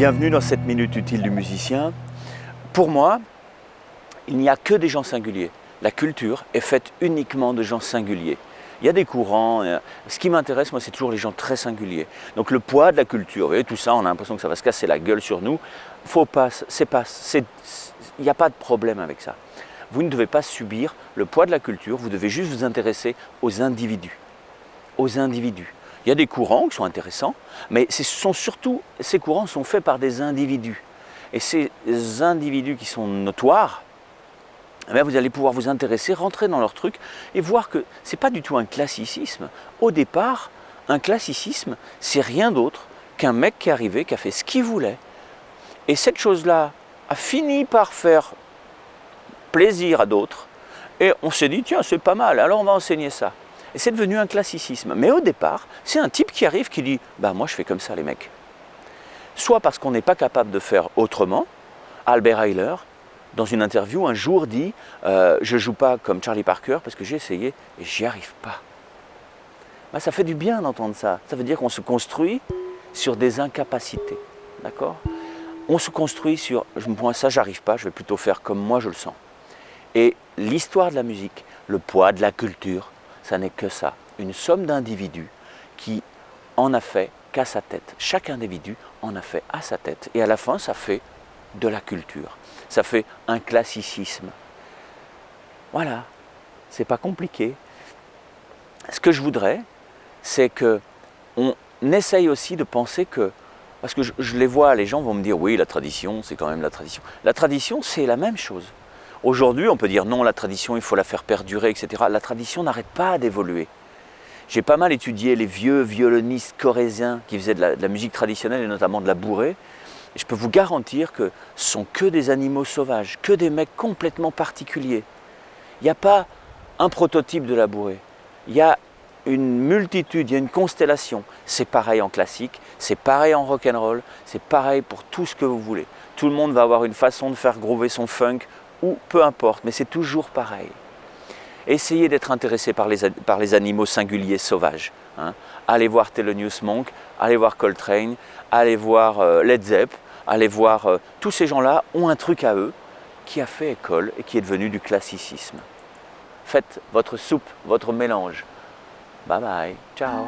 Bienvenue dans cette minute utile du musicien. Pour moi, il n'y a que des gens singuliers. La culture est faite uniquement de gens singuliers. Il y a des courants, ce qui m'intéresse, moi, c'est toujours les gens très singuliers. Donc le poids de la culture, vous voyez, tout ça, on a l'impression que ça va se casser la gueule sur nous. Faut pas, il n'y a pas de problème avec ça. Vous ne devez pas subir le poids de la culture, vous devez juste vous intéresser aux individus. Aux individus. Il y a des courants qui sont intéressants, mais ces courants sont faits par des individus. Et ces individus qui sont notoires, eh bien, vous allez pouvoir vous intéresser, rentrer dans leur truc et voir que ce n'est pas du tout un classicisme. Au départ, un classicisme, c'est rien d'autre qu'un mec qui est arrivé, qui a fait ce qu'il voulait. Et cette chose-là a fini par faire plaisir à d'autres. Et on s'est dit, tiens, c'est pas mal, alors on va enseigner ça. Et c'est devenu un classicisme. Mais au départ, c'est un type qui arrive qui dit « bah moi je fais comme ça les mecs ». Soit parce qu'on n'est pas capable de faire autrement. Albert Ayler, dans une interview, un jour dit « je ne joue pas comme Charlie Parker parce que j'ai essayé et j'y arrive pas ». Bah, ça fait du bien d'entendre ça. Ça veut dire qu'on se construit sur des incapacités. D'accord ? On se construit sur « moi ça j'arrive pas, je vais plutôt faire comme moi je le sens ». Et l'histoire de la musique, le poids de la culture, ça n'est que ça, une somme d'individus qui en a fait qu'à sa tête. Chaque individu en a fait à sa tête. Et à la fin, ça fait de la culture. Ça fait un classicisme. Voilà, c'est pas compliqué. Ce que je voudrais, c'est qu'on essaye aussi de penser que, parce que je les vois, les gens vont me dire, oui, la tradition, c'est quand même la tradition. La tradition, c'est la même chose. Aujourd'hui, on peut dire non, la tradition, il faut la faire perdurer, etc. La tradition n'arrête pas d'évoluer. J'ai pas mal étudié les vieux violonistes corésiens qui faisaient de la musique traditionnelle et notamment de la bourrée. Et je peux vous garantir que ce sont que des animaux sauvages, que des mecs complètement particuliers. Il n'y a pas un prototype de la bourrée. Il y a une multitude, il y a une constellation. C'est pareil en classique, c'est pareil en rock'n'roll, c'est pareil pour tout ce que vous voulez. Tout le monde va avoir une façon de faire groover son funk, ou peu importe, mais c'est toujours pareil. Essayez d'être intéressé par les animaux singuliers sauvages. Hein. Allez voir Thelonious Monk, allez voir Coltrane, allez voir Led Zepp, allez voir tous ces gens-là ont un truc à eux qui a fait école et qui est devenu du classicisme. Faites votre soupe, votre mélange. Bye bye, ciao.